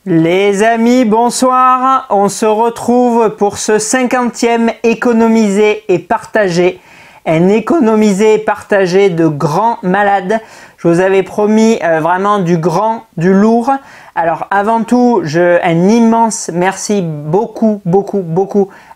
Les amis, bonsoir. On se retrouve pour ce 50e économiser et partager. Un économiser et partager de grands malades. Je vous avais promis vraiment du grand, du lourd. Alors avant tout, un immense merci beaucoup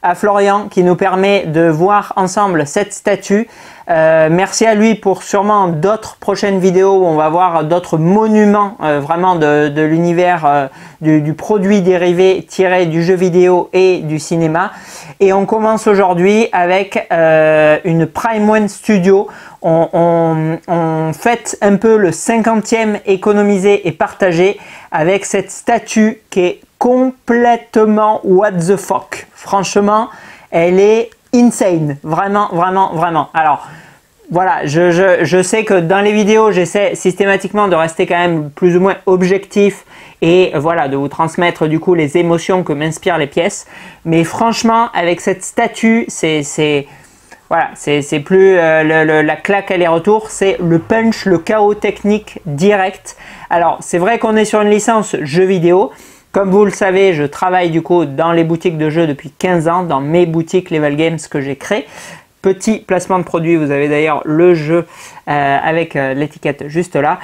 à Florian qui nous permet de voir ensemble cette statue. Merci à lui pour sûrement d'autres prochaines vidéos où on va voir d'autres monuments vraiment de l'univers du produit dérivé tiré du jeu vidéo et du cinéma. Et on commence aujourd'hui avec une Prime One Studio. On fête un peu le 50e économisé et partagé avec cette statue qui est complètement what the fuck. Franchement, elle est insane. Vraiment. Alors, voilà, je sais que dans les vidéos, j'essaie systématiquement de rester quand même plus ou moins objectif et voilà, de vous transmettre du coup les émotions que m'inspirent les pièces. Mais franchement, avec cette statue, voilà, c'est plus la claque aller-retour, c'est le punch, le chaos technique direct. Alors, c'est vrai qu'on est sur une licence jeu vidéo. Comme vous le savez, je travaille du coup dans les boutiques de jeux depuis 15 ans, dans mes boutiques Level Games que j'ai créées. Petit placement de produit, vous avez d'ailleurs le jeu avec l'étiquette juste là.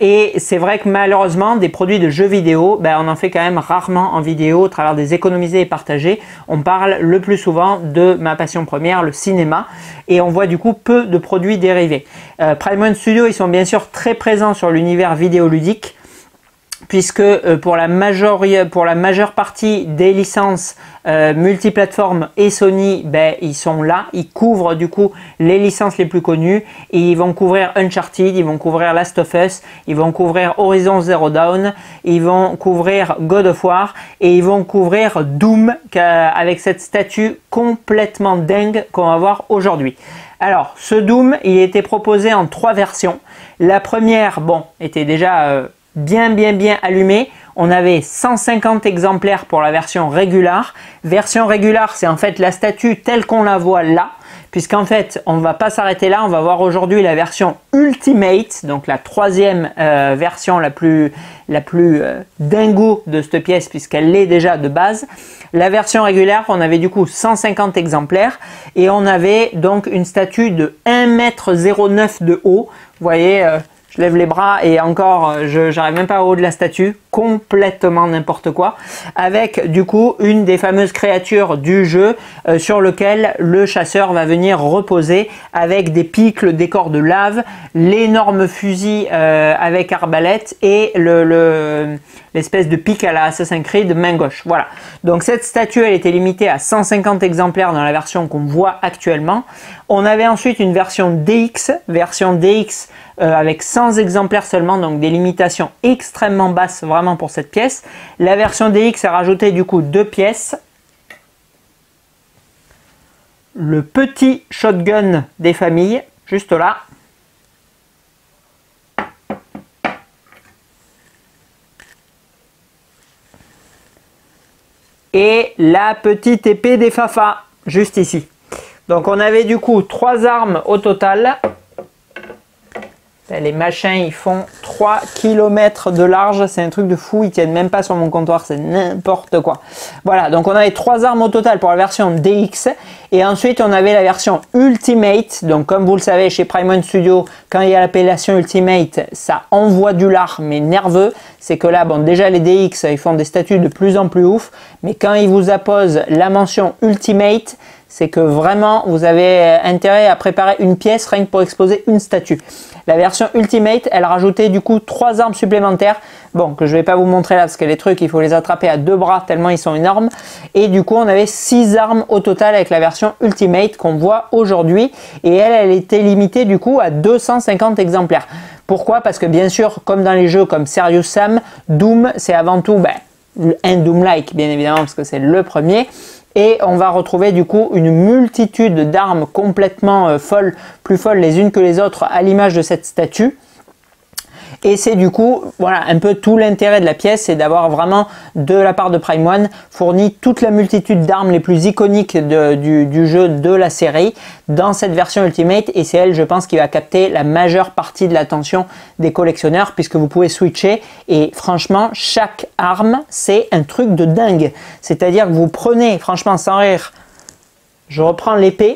Et c'est vrai que malheureusement, des produits de jeux vidéo, on en fait quand même rarement en vidéo au travers des économisés et partagés. On parle le plus souvent de ma passion première, le cinéma. Et on voit du coup peu de produits dérivés. Prime One Studio, ils sont bien sûr très présents sur l'univers vidéoludique, puisque pour la majeure partie des licences multiplateformes et Sony, ils sont là, ils couvrent du coup les licences les plus connues et ils vont couvrir Uncharted, ils vont couvrir Last of Us, ils vont couvrir Horizon Zero Dawn, ils vont couvrir God of War et ils vont couvrir Doom avec cette statue complètement dingue qu'on va voir aujourd'hui. Alors, ce Doom, il était proposé en 3 versions. La première, était déjà bien allumé. On avait 150 exemplaires pour la version régulière. Version régulière, c'est en fait la statue telle qu'on la voit là, puisqu'en fait, on ne va pas s'arrêter là. On va voir aujourd'hui la version Ultimate, donc la 3e version la plus dingo de cette pièce, puisqu'elle l'est déjà de base. La version régulière, on avait du coup 150 exemplaires et on avait donc une statue de 1,09 m de haut. Vous voyez, je lève les bras et encore, j'arrive même pas au haut de la statue, complètement n'importe quoi, avec du coup une des fameuses créatures du jeu sur lequel le chasseur va venir reposer avec des pics, le décor de lave, l'énorme fusil avec arbalète et l'espèce de pic à la Assassin's Creed main gauche. Voilà, donc cette statue elle était limitée à 150 exemplaires dans la version qu'on voit actuellement. On avait ensuite une version DX, avec 100 exemplaires seulement, donc des limitations extrêmement basses vraiment pour cette pièce. La version DX a rajouté du coup 2 pièces. Le petit shotgun des familles, juste là. Et la petite épée des Fafa, juste ici. Donc on avait du coup 3 armes au total. Les machins, ils font 3 km de large, c'est un truc de fou, ils tiennent même pas sur mon comptoir, c'est n'importe quoi. Voilà, donc on avait 3 armes au total pour la version DX, et ensuite on avait la version Ultimate. Donc comme vous le savez, chez Prime One Studio, quand il y a l'appellation Ultimate, ça envoie du lard, mais nerveux. C'est que là, déjà les DX, ils font des statues de plus en plus ouf, mais quand ils vous apposent la mention Ultimate, c'est que vraiment vous avez intérêt à préparer une pièce rien que pour exposer une statue. La version Ultimate, elle rajoutait du coup 3 armes supplémentaires, que je vais pas vous montrer là parce que les trucs il faut les attraper à 2 bras tellement ils sont énormes, et du coup on avait 6 armes au total avec la version Ultimate qu'on voit aujourd'hui, et elle était limitée du coup à 250 exemplaires. Pourquoi? Parce que bien sûr, comme dans les jeux comme Serious Sam, Doom c'est avant tout un Doom-like bien évidemment parce que c'est le premier. Et on va retrouver du coup une multitude d'armes complètement folles, plus folles les unes que les autres à l'image de cette statue. Et c'est du coup, voilà, un peu tout l'intérêt de la pièce, c'est d'avoir vraiment, de la part de Prime One, fourni toute la multitude d'armes les plus iconiques du jeu de la série dans cette version Ultimate. Et c'est elle, je pense, qui va capter la majeure partie de l'attention des collectionneurs, puisque vous pouvez switcher. Et franchement, chaque arme, c'est un truc de dingue. C'est-à-dire que vous prenez, franchement, sans rire, je reprends l'épée.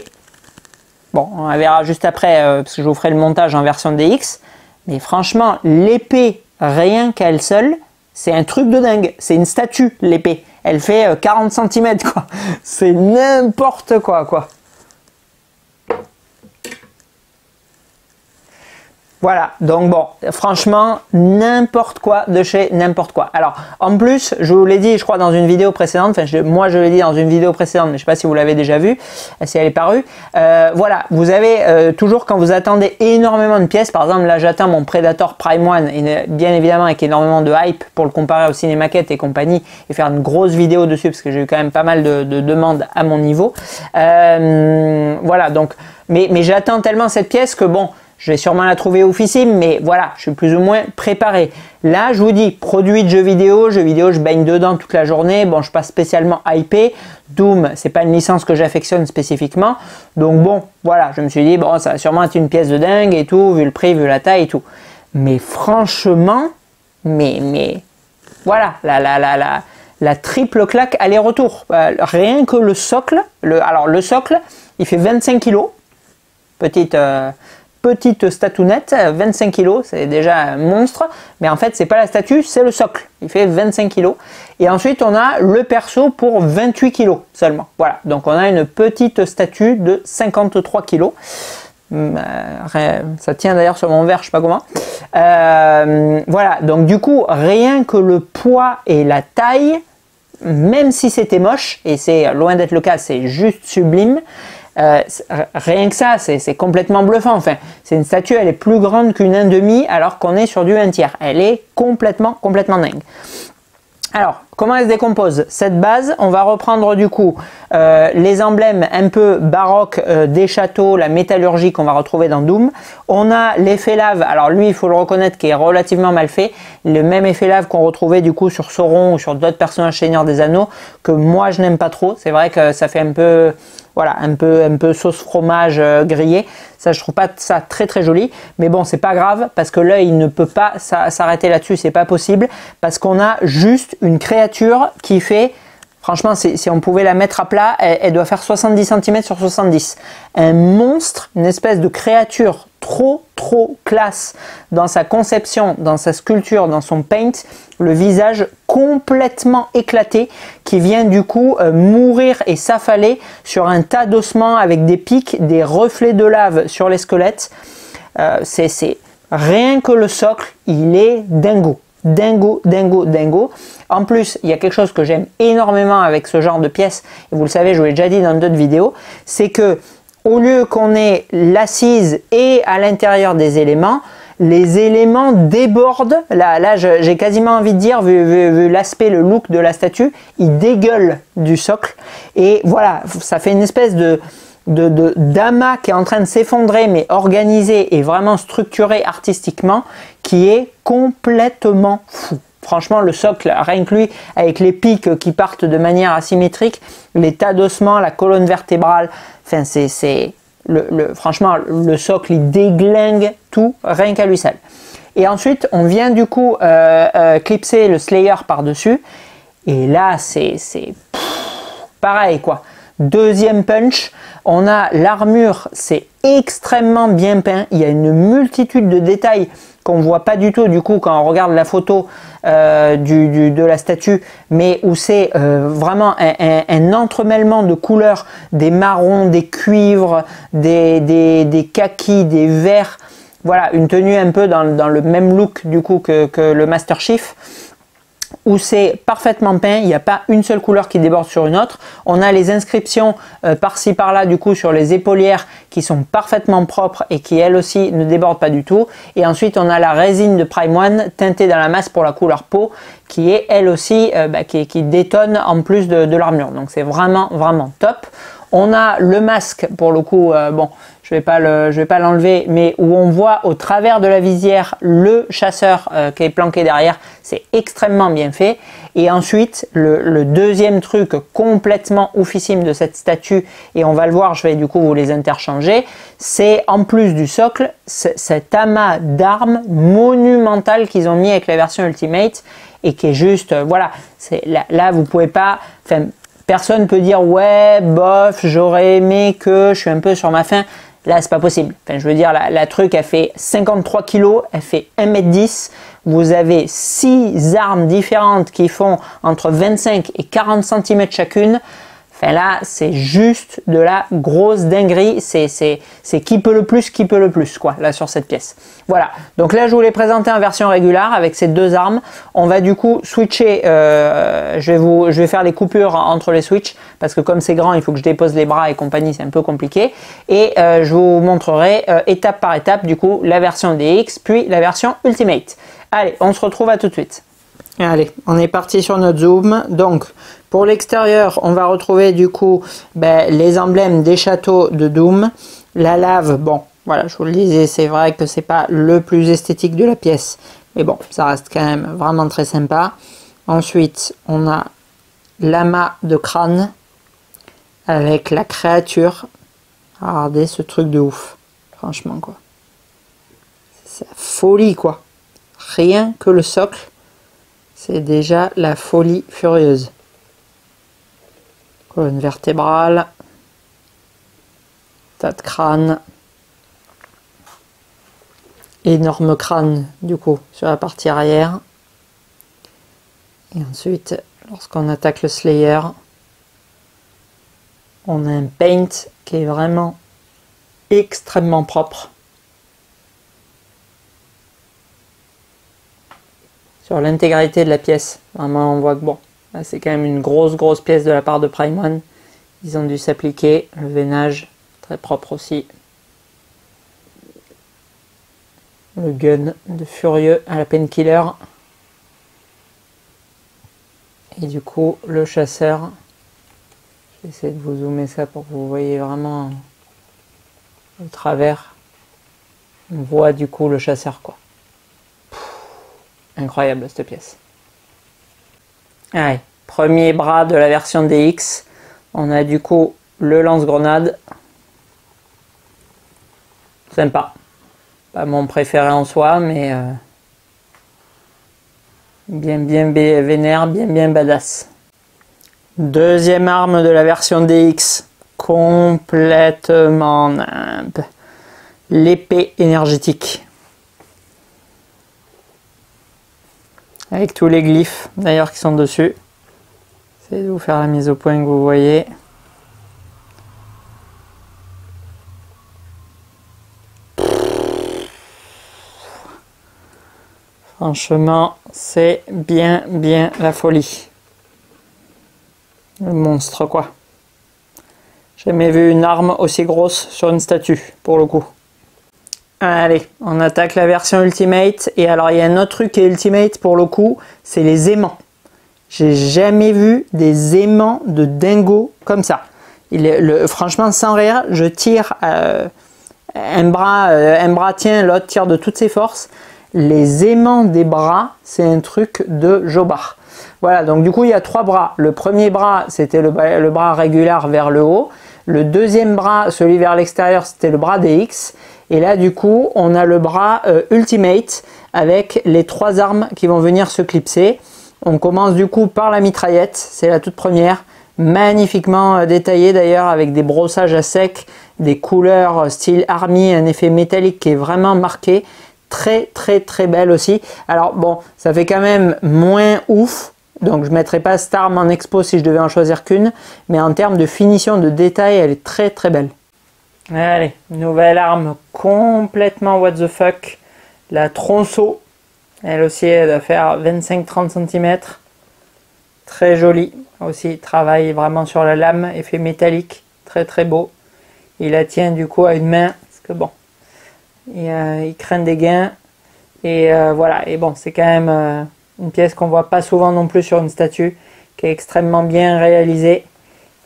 Bon, on la verra juste après, parce que je vous ferai le montage en version DX. Mais franchement, l'épée, rien qu'à elle seule, c'est un truc de dingue. C'est une statue, l'épée. Elle fait 40 cm, quoi. C'est n'importe quoi, quoi. Voilà, donc bon, franchement, n'importe quoi de chez n'importe quoi. Alors, en plus, je vous l'ai dit, je crois, dans une vidéo précédente, enfin, moi je l'ai dit dans une vidéo précédente, mais je ne sais pas si vous l'avez déjà vue, si elle est parue. Voilà, vous avez toujours, quand vous attendez énormément de pièces, par exemple, là j'attends mon Predator Prime One, et bien évidemment avec énormément de hype pour le comparer au Cinémaquette et compagnie, et faire une grosse vidéo dessus, parce que j'ai eu quand même pas mal de demandes à mon niveau. Voilà, donc, mais j'attends tellement cette pièce que bon, je vais sûrement la trouver oufissime, mais voilà, je suis plus ou moins préparé. Là, je vous dis, produit de jeux vidéo, je baigne dedans toute la journée. Bon, je suis pas spécialement hypé. Doom, c'est pas une licence que j'affectionne spécifiquement. Donc bon, voilà, je me suis dit, bon, ça va sûrement être une pièce de dingue et tout, vu le prix, vu la taille et tout. Mais franchement, voilà, la triple claque aller-retour. Rien que le socle, alors le socle, il fait 25 kg. Petite statounette, 25 kg, c'est déjà un monstre, mais en fait c'est pas la statue, c'est le socle, il fait 25 kg. Et ensuite on a le perso pour 28 kg seulement. Voilà, donc on a une petite statue de 53 kg. Ça tient d'ailleurs sur mon verre, je sais pas comment. Voilà, donc du coup, rien que le poids et la taille, même si c'était moche, et c'est loin d'être le cas, c'est juste sublime. Rien que ça, c'est complètement bluffant. Enfin, c'est une statue, elle est plus grande qu'une 1/2 alors qu'on est sur du 1/3. Elle est complètement dingue. Alors, comment elle se décompose? Cette base, on va reprendre du coup les emblèmes un peu baroques des châteaux, la métallurgie qu'on va retrouver dans Doom. On a l'effet lave, alors lui il faut le reconnaître qui est relativement mal fait. Le même effet lave qu'on retrouvait du coup sur Sauron ou sur d'autres personnages Seigneur des Anneaux que moi je n'aime pas trop. C'est vrai que ça fait un peu... Voilà, un peu sauce fromage grillé. Ça, je trouve pas ça très joli. Mais bon, c'est pas grave parce que l'œil ne peut pas s'arrêter là-dessus. C'est pas possible parce qu'on a juste une créature qui fait... Franchement, si on pouvait la mettre à plat, elle doit faire 70 cm sur 70. Un monstre, une espèce de créature trop classe dans sa conception, dans sa sculpture, dans son paint. Le visage complètement éclaté qui vient du coup mourir et s'affaler sur un tas d'ossements avec des pics, des reflets de lave sur les squelettes. C'est rien que le socle, il est dingo. Dingo. En plus, il y a quelque chose que j'aime énormément avec ce genre de pièces, et vous le savez, je vous l'ai déjà dit dans d'autres vidéos, c'est que au lieu qu'on ait l'assise et à l'intérieur des éléments, les éléments débordent. Là j'ai quasiment envie de dire, vu l'aspect, le look de la statue, il dégueule du socle. Et voilà, ça fait une espèce d'amas qui est en train de s'effondrer, mais organisé et vraiment structuré artistiquement, qui est complètement fou. Franchement, le socle, rien que lui, avec les pics qui partent de manière asymétrique, les tas d'ossements, la colonne vertébrale, enfin franchement, le socle, il déglingue tout, rien qu'à lui seul. Et ensuite, on vient du coup clipser le Slayer par-dessus, et là, c'est pareil, quoi. Deuxième punch, on a l'armure, c'est extrêmement bien peint, il y a une multitude de détails qu'on ne voit pas du tout du coup quand on regarde la photo de la statue, mais où c'est vraiment un entremêlement de couleurs, des marrons, des cuivres, des kakis, des verts. Voilà, une tenue un peu dans le même look du coup que le Master Chief, où c'est parfaitement peint, il n'y a pas une seule couleur qui déborde sur une autre. On a les inscriptions par-ci par-là du coup sur les épaulières qui sont parfaitement propres et qui elles aussi ne débordent pas du tout. Et ensuite on a la résine de Prime One teintée dans la masse pour la couleur peau qui est elle aussi qui détonne en plus de l'armure. Donc c'est vraiment top. On a le masque pour le coup, bon, je vais pas l'enlever, mais où on voit au travers de la visière le chasseur qui est planqué derrière, c'est extrêmement bien fait. Et ensuite, le deuxième truc complètement oufissime de cette statue, et on va le voir, je vais du coup vous les interchanger, c'est en plus du socle, cet amas d'armes monumental qu'ils ont mis avec la version Ultimate, et qui est juste, voilà, là vous pouvez pas, enfin, personne peut dire ouais, bof, j'aurais aimé que je suis un peu sur ma faim. Là, c'est pas possible. Enfin, je veux dire, la truc, elle fait 53 kg, elle fait 1,10 m. Vous avez 6 armes différentes qui font entre 25 et 40 cm chacune. Enfin là, c'est juste de la grosse dinguerie. C'est qui peut le plus, quoi, là, sur cette pièce. Voilà. Donc là, je vous l'ai présenté en version régulière avec ces deux armes. On va du coup switcher. Je vais faire les coupures entre les switches parce que comme c'est grand, il faut que je dépose les bras et compagnie, c'est un peu compliqué. Et je vous montrerai étape par étape, du coup, la version DX, puis la version Ultimate. Allez, on se retrouve à tout de suite. Allez, on est parti sur notre zoom. Donc, pour l'extérieur, on va retrouver du coup les emblèmes des châteaux de Doom. La lave, bon, voilà, je vous le disais, c'est vrai que c'est pas le plus esthétique de la pièce. Mais bon, ça reste quand même vraiment très sympa. Ensuite, on a l'amas de crâne avec la créature. Regardez ce truc de ouf. Franchement, quoi. C'est la folie, quoi. Rien que le socle. C'est déjà la folie furieuse. Colonne vertébrale. Tas de crâne. Énorme crâne, du coup, sur la partie arrière. Et ensuite, lorsqu'on attaque le Slayer, on a un paint qui est vraiment extrêmement propre. Sur l'intégralité de la pièce, vraiment on voit que bon, c'est quand même une grosse pièce de la part de Prime One. Ils ont dû s'appliquer, le veinage très propre aussi. Le gun de Furieux à la Painkiller. Et du coup le chasseur, je vais essayer de vous zoomer ça pour que vous voyez vraiment au travers. On voit du coup le chasseur, quoi. Incroyable cette pièce. Allez, premier bras de la version DX. On a du coup le lance-grenade. Sympa. Pas mon préféré en soi, mais bien vénère, bien badass. Deuxième arme de la version DX. Complètement nimp. L'épée énergétique. Avec tous les glyphes d'ailleurs qui sont dessus. J'essaie de vous faire la mise au point que vous voyez. Franchement, c'est bien la folie. Le monstre, quoi. J'ai jamais vu une arme aussi grosse sur une statue, pour le coup. Allez, on attaque la version Ultimate. Et alors, il y a un autre truc qui est Ultimate, pour le coup, c'est les aimants. J'ai jamais vu des aimants de dingo comme ça. Franchement, sans rire, je tire un bras tient, l'autre tire de toutes ses forces. Les aimants des bras, c'est un truc de jobard. Voilà, donc du coup, il y a 3 bras. Le premier bras, c'était le bras régulier vers le haut. Le deuxième bras, celui vers l'extérieur, c'était le bras DX. Et là, du coup, on a le bras Ultimate avec les 3 armes qui vont venir se clipser. On commence du coup par la mitraillette, c'est la toute première. Magnifiquement détaillée d'ailleurs avec des brossages à sec, des couleurs style Army, un effet métallique qui est vraiment marqué. Très belle aussi. Alors bon, ça fait quand même moins ouf. Donc je ne mettrai pas cette arme en expo si je devais en choisir qu'une. Mais en termes de finition, de détail, elle est très belle. Allez, nouvelle arme complètement what the fuck. La tronçon. Elle aussi, elle doit faire 25-30 cm. Très jolie. Aussi, travail vraiment sur la lame. Effet métallique. Très beau. Il la tient du coup à une main. Parce que bon, il craint des gains. Et voilà. Et bon, c'est quand même une pièce qu'on voit pas souvent non plus sur une statue. Qui est extrêmement bien réalisée.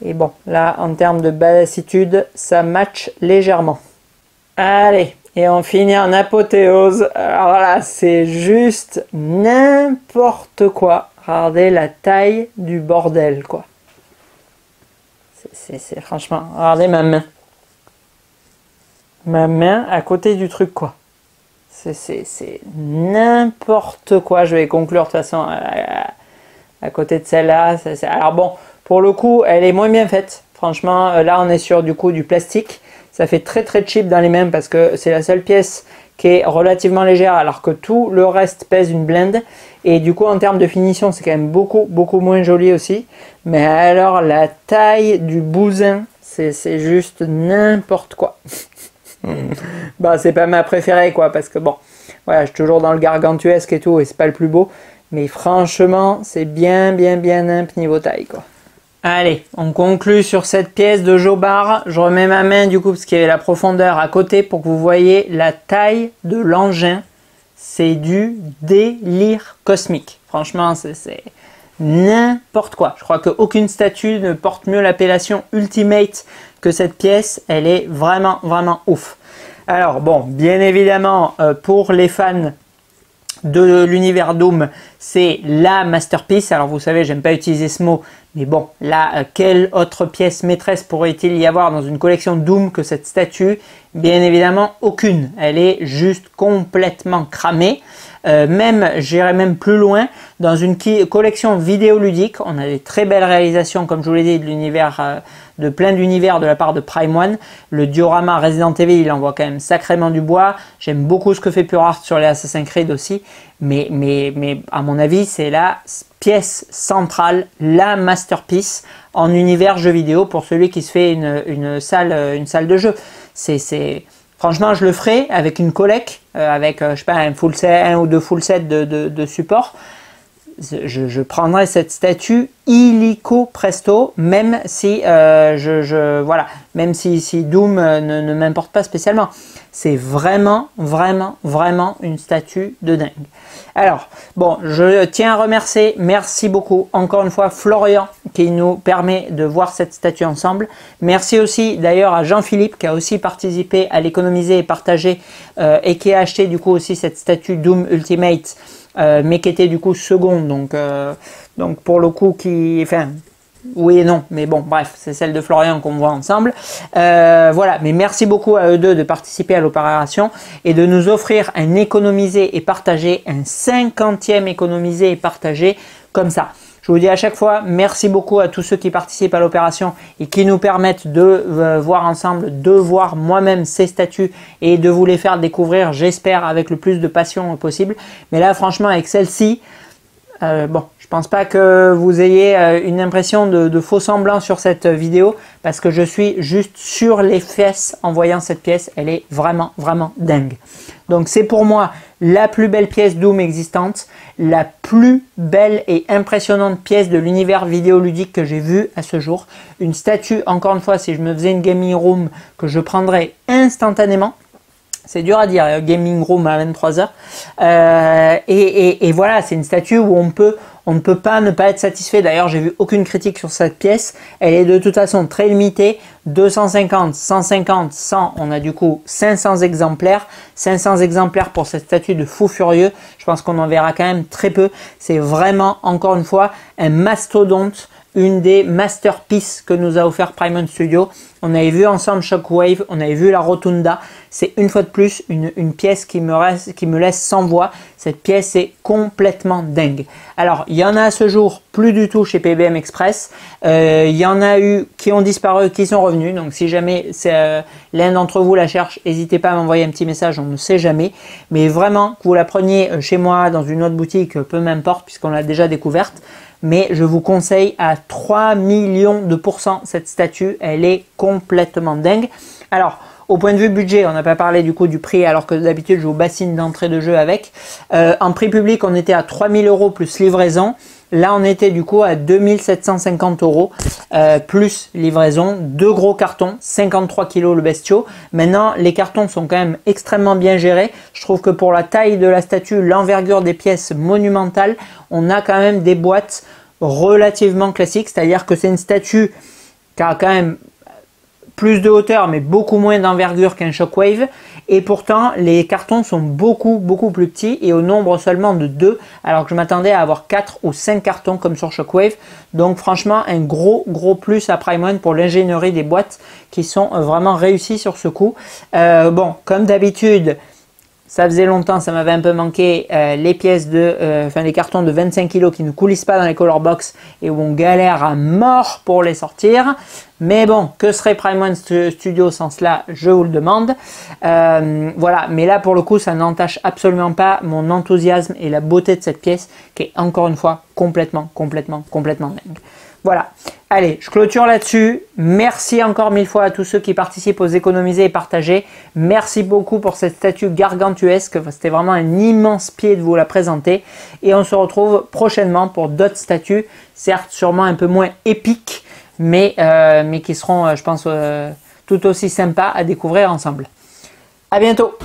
Et bon, là, en termes de badassitude, ça match légèrement. Allez, et on finit en apothéose. Alors là, c'est juste n'importe quoi. Regardez la taille du bordel, quoi. C'est franchement, regardez ma main. Ma main à côté du truc, quoi. C'est n'importe quoi. Je vais conclure de toute façon à côté de celle-là. Alors bon, pour le coup, elle est moins bien faite. Franchement, là, on est sur du coup du plastique. Ça fait très très cheap dans les mains parce que c'est la seule pièce qui est relativement légère alors que tout le reste pèse une blinde. Et du coup, en termes de finition, c'est quand même beaucoup moins joli aussi. Mais alors, la taille du bousin, c'est juste n'importe quoi. Bah, c'est pas ma préférée, quoi, parce que bon, voilà, je suis toujours dans le gargantuesque et tout, et c'est pas le plus beau. Mais franchement, c'est bien imp niveau taille, quoi. Allez, on conclut sur cette pièce de Jobard. Je remets ma main du coup parce qu'il y avait la profondeur à côté pour que vous voyez la taille de l'engin. C'est du délire cosmique. Franchement, c'est n'importe quoi. Je crois qu'aucune statue ne porte mieux l'appellation Ultimate que cette pièce. Elle est vraiment ouf. Alors bon, bien évidemment, pour les fans de l'univers Doom, c'est la masterpiece. Alors vous savez, j'aime pas utiliser ce mot, mais bon, là, quelle autre pièce maîtresse pourrait-il y avoir dans une collection Doom que cette statue? Bien évidemment, aucune. Elle est juste complètement cramée. J'irais même plus loin, dans une collection vidéoludique, on a des très belles réalisations, comme je vous l'ai dit, de l'univers, de plein d'univers de la part de Prime One. Le diorama Resident Evil, il envoie quand même sacrément du bois. J'aime beaucoup ce que fait Pure Art sur les Assassin's Creed aussi, mais à mon avis, c'est la pièce centrale, la masterpiece en univers jeu vidéo pour celui qui se fait une salle de jeu. Franchement, je le ferai avec une collecte, avec je sais pas, un ou deux full sets de support. Je prendrai cette statue illico presto, même si voilà, même si Doom ne m'importe pas spécialement. C'est vraiment une statue de dingue. Alors, bon, je tiens à remercier, merci beaucoup, encore une fois, Florian, qui nous permet de voir cette statue ensemble. Merci aussi, d'ailleurs, à Jean-Philippe, qui a aussi participé à l'économiser et partager, et qui a acheté, du coup, aussi cette statue Doom Ultimate, mais qui était, du coup, second, donc pour le coup, enfin, oui et non, mais bon, bref, c'est celle de Florian qu'on voit ensemble. Voilà, mais merci beaucoup à eux deux de participer à l'opération et de nous offrir un économisé et partagé, un 50e économisé et partagé comme ça. Je vous dis à chaque fois, merci beaucoup à tous ceux qui participent à l'opération et qui nous permettent de voir ensemble, de voir moi-même ces statues et de vous les faire découvrir, j'espère, avec le plus de passion possible. Mais là, franchement, avec celle-ci, bon, je pense pas que vous ayez une impression de faux semblant sur cette vidéo parce que je suis juste sur les fesses en voyant cette pièce. Elle est vraiment dingue. Donc c'est pour moi la plus belle pièce Doom existante, la plus belle et impressionnante pièce de l'univers vidéoludique que j'ai vue à ce jour. Une statue, encore une fois, si je me faisais une gaming room, que je prendrais instantanément. C'est dur à dire, gaming room à 23h. Et voilà, c'est une statue où on ne peut pas ne pas être satisfait. D'ailleurs, j'ai vu aucune critique sur cette pièce. Elle est de toute façon très limitée. 250, 150, 100. On a du coup 500 exemplaires. 500 exemplaires pour cette statue de fou furieux. Je pense qu'on en verra quand même très peu. C'est vraiment, encore une fois, un mastodonte. Une des masterpieces que nous a offert Prime One Studio. On avait vu ensemble Shockwave, on avait vu la Rotunda. C'est une fois de plus une pièce qui me laisse sans voix. Cette pièce est complètement dingue. Alors, il y en a à ce jour plus du tout chez PBM Express. Il y en a eu qui ont disparu, qui sont revenus. Donc, si jamais l'un d'entre vous la cherche, n'hésitez pas à m'envoyer un petit message, on ne sait jamais. Mais vraiment, que vous la preniez chez moi, dans une autre boutique, peu m'importe, puisqu'on l'a déjà découverte. Mais je vous conseille à 3 millions de % cette statue, elle est complètement dingue. Alors, au point de vue budget, on n'a pas parlé du coup du prix alors que d'habitude je vous bassine d'entrée de jeu avec. En prix public, on était à 3 000 € plus livraison. Là, on était du coup à 2 750 € plus livraison. Deux gros cartons, 53 kg le bestiau. Maintenant, les cartons sont quand même extrêmement bien gérés. Je trouve que pour la taille de la statue, l'envergure des pièces monumentales, on a quand même des boîtes relativement classiques. C'est-à-dire que c'est une statue qui a quand même plus de hauteur mais beaucoup moins d'envergure qu'un Shockwave, et pourtant les cartons sont beaucoup plus petits et au nombre seulement de 2, alors que je m'attendais à avoir 4 ou 5 cartons comme sur Shockwave. Donc franchement un gros plus à PrimeOne pour l'ingénierie des boîtes qui sont vraiment réussies sur ce coup. Bon, comme d'habitude, ça faisait longtemps, ça m'avait un peu manqué, les pièces les cartons de 25 kg qui ne coulissent pas dans les color box et où on galère à mort pour les sortir. Mais bon, que serait PrimeOne Studio sans cela, je vous le demande. Voilà, mais là pour le coup, ça n'entache absolument pas mon enthousiasme et la beauté de cette pièce qui est encore une fois complètement dingue. Voilà, allez, je clôture là-dessus. Merci encore 1000 fois à tous ceux qui participent aux économisés et partagés. Merci beaucoup pour cette statue gargantuesque. C'était vraiment un immense pied de vous la présenter. Et on se retrouve prochainement pour d'autres statues, certes sûrement un peu moins épiques, mais qui seront, je pense, tout aussi sympas à découvrir ensemble. À bientôt!